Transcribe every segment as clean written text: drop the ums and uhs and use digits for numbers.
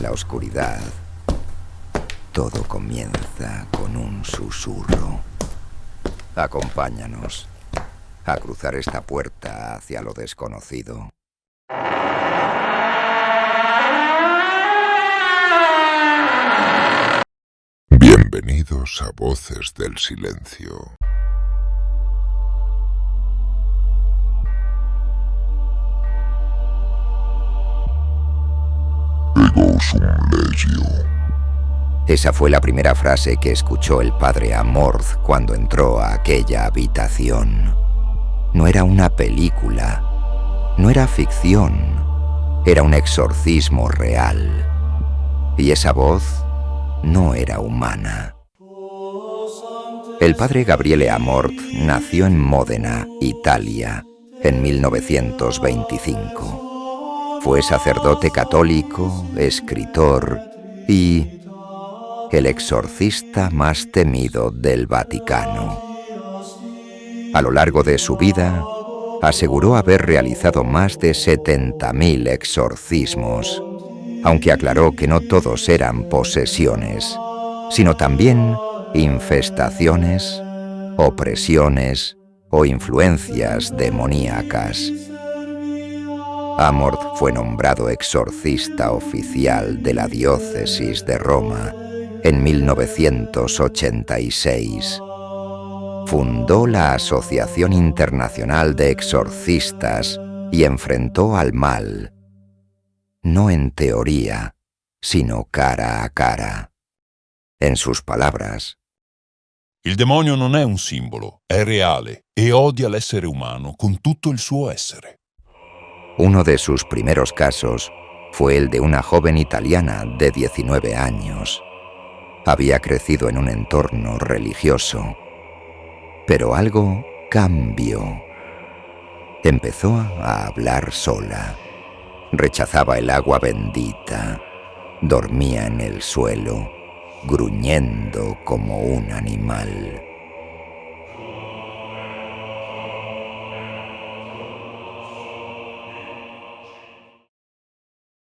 la oscuridad, todo comienza con un susurro. Acompáñanos a cruzar esta puerta hacia lo desconocido. Bienvenidos a Voces del Silencio. Ego sum legio. Esa fue la primera frase que escuchó el padre Amorth cuando entró a aquella habitación. No era una película, no era ficción, era un exorcismo real. Y esa voz no era humana. El padre Gabriele Amorth nació en Módena, Italia, en 1925. Fue sacerdote católico, escritor y el exorcista más temido del Vaticano. A lo largo de su vida, aseguró haber realizado más de 70.000 exorcismos, aunque aclaró que no todos eran posesiones, sino también infestaciones, opresiones o influencias demoníacas. Amorth fue nombrado exorcista oficial de la diócesis de Roma en 1986. Fundó la Asociación Internacional de Exorcistas y enfrentó al mal, no en teoría, sino cara a cara. En sus palabras: Il demonio non è un simbolo, è reale e odia l'essere umano con tutto il suo essere. Uno de sus primeros casos fue el de una joven italiana de 19 años. Había crecido en un entorno religioso, pero algo cambió. Empezó a hablar sola, rechazaba el agua bendita, dormía en el suelo, gruñendo como un animal.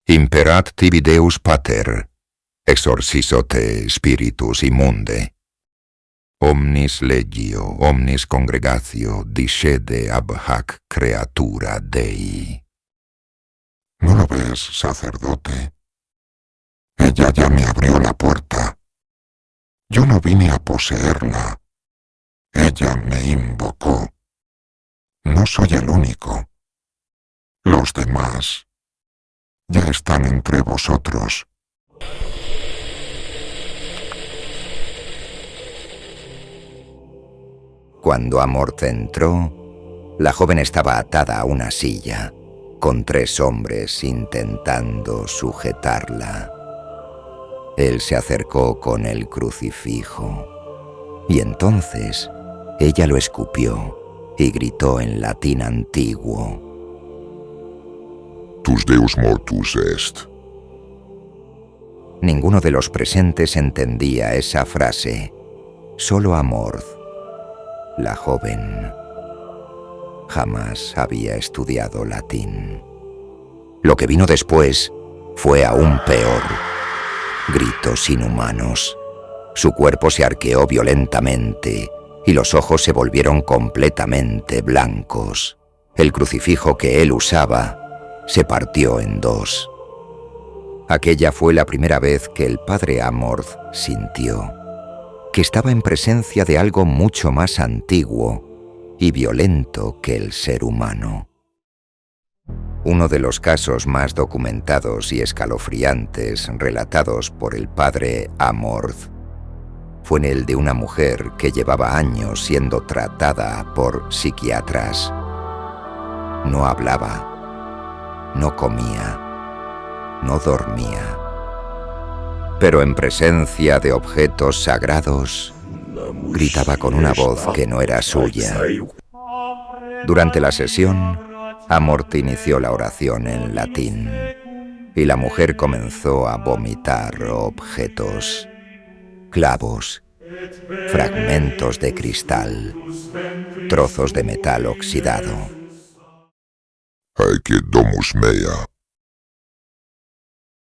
Imperat tibi Deus Pater, exorciso te spiritus immunde. Omnis legio, omnis congregatio, discede ab hac creatura Dei. ¿No lo ves, sacerdote? Ella ya me abrió la puerta. Yo no vine a poseerla. Ella me invocó. No soy el único. Los demás ya están entre vosotros. Cuando Amorth entró, la joven estaba atada a una silla, con 3 hombres intentando sujetarla. Él se acercó con el crucifijo, y entonces ella lo escupió y gritó en latín antiguo: Tus Deus mortus est. Ninguno de los presentes entendía esa frase, solo Amorth. La joven jamás había estudiado latín. Lo que vino después fue aún peor. Gritos inhumanos. Su cuerpo se arqueó violentamente y los ojos se volvieron completamente blancos. El crucifijo que él usaba se partió en 2. Aquella fue la primera vez que el padre Amorth sintió que estaba en presencia de algo mucho más antiguo y violento que el ser humano. Uno de los casos más documentados y escalofriantes relatados por el padre Amorth fue en el de una mujer que llevaba años siendo tratada por psiquiatras. No hablaba, no comía, no dormía. Pero en presencia de objetos sagrados, gritaba con una voz que no era suya. Durante la sesión, Amorth inició la oración en latín, y la mujer comenzó a vomitar objetos, clavos, fragmentos de cristal, trozos de metal oxidado. Haec domus mea.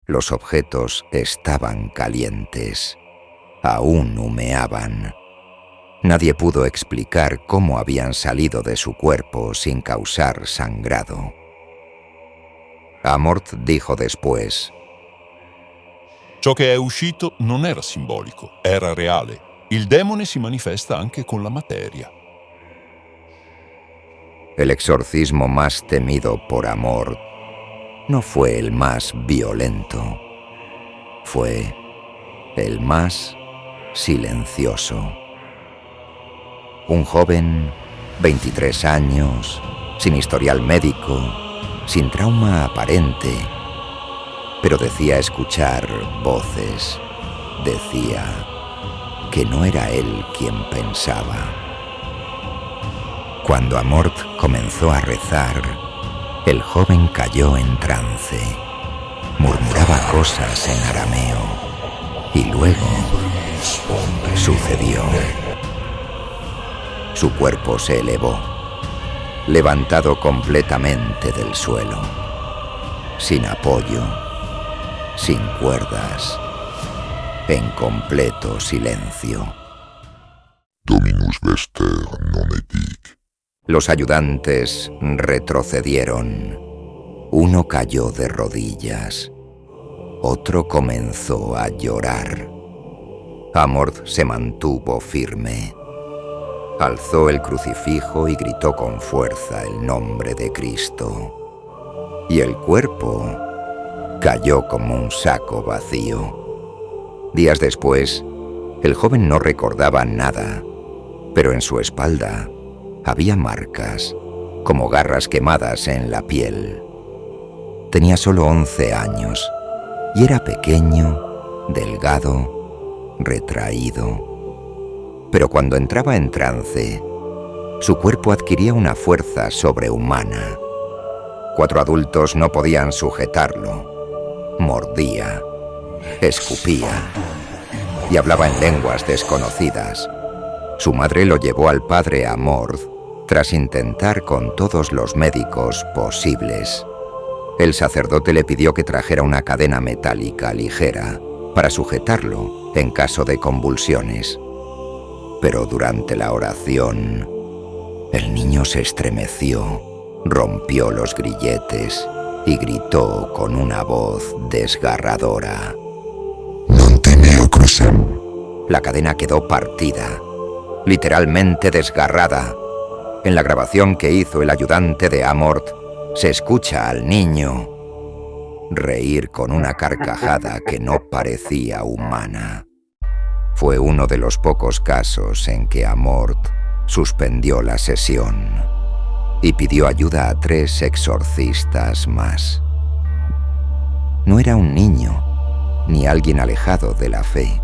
Los objetos estaban calientes. Aún humeaban. Nadie pudo explicar cómo habían salido de su cuerpo sin causar sangrado. Amorth dijo después: ciò che è uscito non era simbolico, era reale. Il demone si manifesta anche con la materia. El exorcismo más temido por Amorth no fue el más violento, fue el más silencioso. Un joven, 23 años, sin historial médico, sin trauma aparente, pero decía escuchar voces, decía que no era él quien pensaba. Cuando Amorth comenzó a rezar, el joven cayó en trance, murmuraba cosas en arameo, y luego sucedió. Su cuerpo se elevó, levantado completamente del suelo, sin apoyo, sin cuerdas, en completo silencio. Dominus Vester non edic. Los ayudantes retrocedieron. Uno cayó de rodillas. Otro comenzó a llorar. Amorth se mantuvo firme. Alzó el crucifijo y gritó con fuerza el nombre de Cristo. Y el cuerpo cayó como un saco vacío. Días después, el joven no recordaba nada, pero en su espalda había marcas, como garras quemadas en la piel. Tenía solo 11 años y era pequeño, delgado, retraído. Pero cuando entraba en trance, su cuerpo adquiría una fuerza sobrehumana. 4 adultos no podían sujetarlo. Mordía, escupía y hablaba en lenguas desconocidas. Su madre lo llevó al padre Amorth tras intentar con todos los médicos posibles. El sacerdote le pidió que trajera una cadena metálica ligera para sujetarlo en caso de convulsiones. Pero durante la oración, el niño se estremeció, rompió los grilletes y gritó con una voz desgarradora: Non timeo crucem. La cadena quedó partida, literalmente desgarrada. En la grabación que hizo el ayudante de Amorth, se escucha al niño reír con una carcajada que no parecía humana. Fue uno de los pocos casos en que Amorth suspendió la sesión y pidió ayuda a 3 exorcistas más. No era un niño, ni alguien alejado de la fe.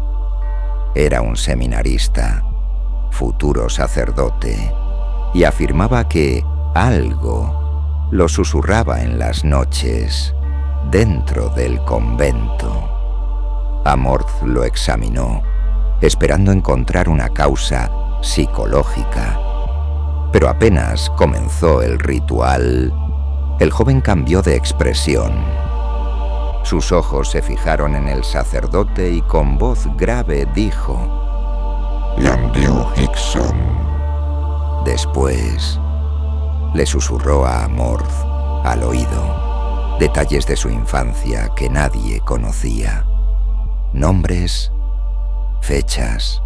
Era un seminarista, futuro sacerdote, y afirmaba que algo lo susurraba en las noches dentro del convento. Amorth lo examinó, esperando encontrar una causa psicológica. Pero apenas comenzó el ritual, el joven cambió de expresión. Sus ojos se fijaron en el sacerdote y con voz grave dijo: Iam Deo Hickson. Después le susurró a Amorth al oído detalles de su infancia que nadie conocía. Nombres, fechas,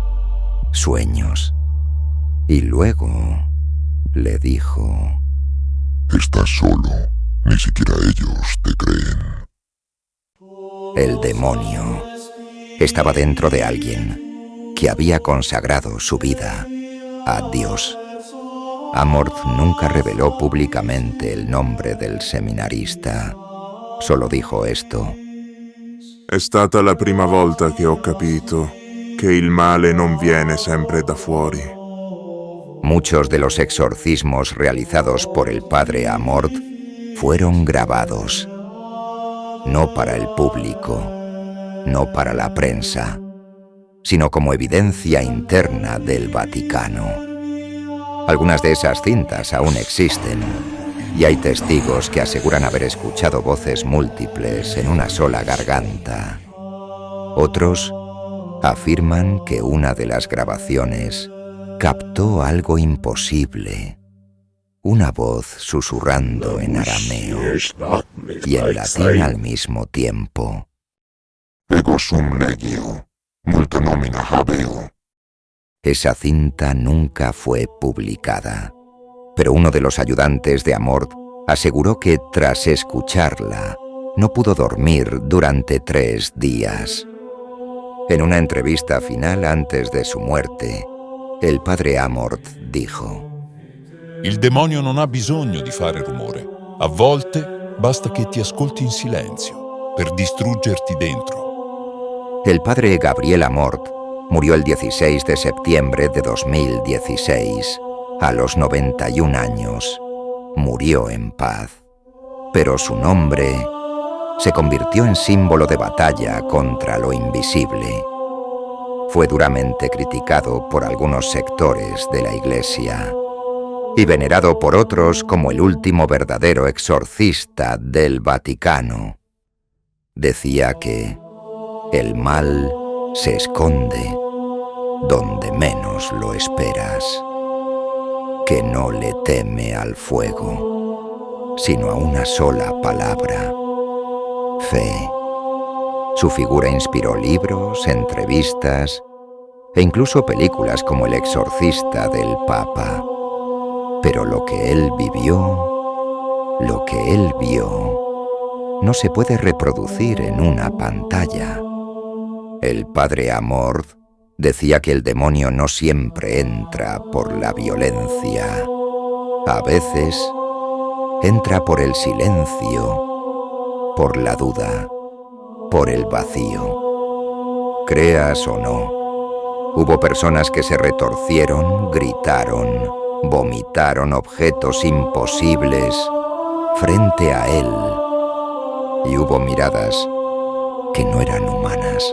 sueños. Y luego le dijo: Estás solo. Ni siquiera ellos te creen. El demonio estaba dentro de alguien que había consagrado su vida a Dios. Amorth nunca reveló públicamente el nombre del seminarista. Solo dijo esto: È stata la prima volta che ho capito che il male non viene sempre da fuori. Muchos de los exorcismos realizados por el padre Amorth fueron grabados. No para el público, no para la prensa, sino como evidencia interna del Vaticano. Algunas de esas cintas aún existen y hay testigos que aseguran haber escuchado voces múltiples en una sola garganta. Otros afirman que una de las grabaciones captó algo imposible, una voz susurrando en arameo y en latín al mismo tiempo. Ego sum legio, multa nomina habeo. Esa cinta nunca fue publicada, pero uno de los ayudantes de Amorth aseguró que tras escucharla no pudo dormir durante 3 días. En una entrevista final antes de su muerte, el padre Amorth dijo: Il demonio non ha bisogno di fare rumore. A volte basta che ti ascolti in silenzio per distruggerti dentro. El padre Gabriel Amorth murió el 16 de septiembre de 2016, a los 91 años. Murió en paz, pero su nombre se convirtió en símbolo de batalla contra lo invisible. Fue duramente criticado por algunos sectores de la Iglesia y venerado por otros como el último verdadero exorcista del Vaticano. Decía que el mal se esconde donde menos lo esperas, que no le teme al fuego, sino a una sola palabra: fe. Su figura inspiró libros, entrevistas e incluso películas como El exorcista del Papa. Pero lo que él vivió, lo que él vio, no se puede reproducir en una pantalla. El padre Amorth decía que el demonio no siempre entra por la violencia. A veces entra por el silencio, por la duda, por el vacío. Creas o no, hubo personas que se retorcieron, gritaron, vomitaron objetos imposibles frente a él, y hubo miradas que no eran humanas.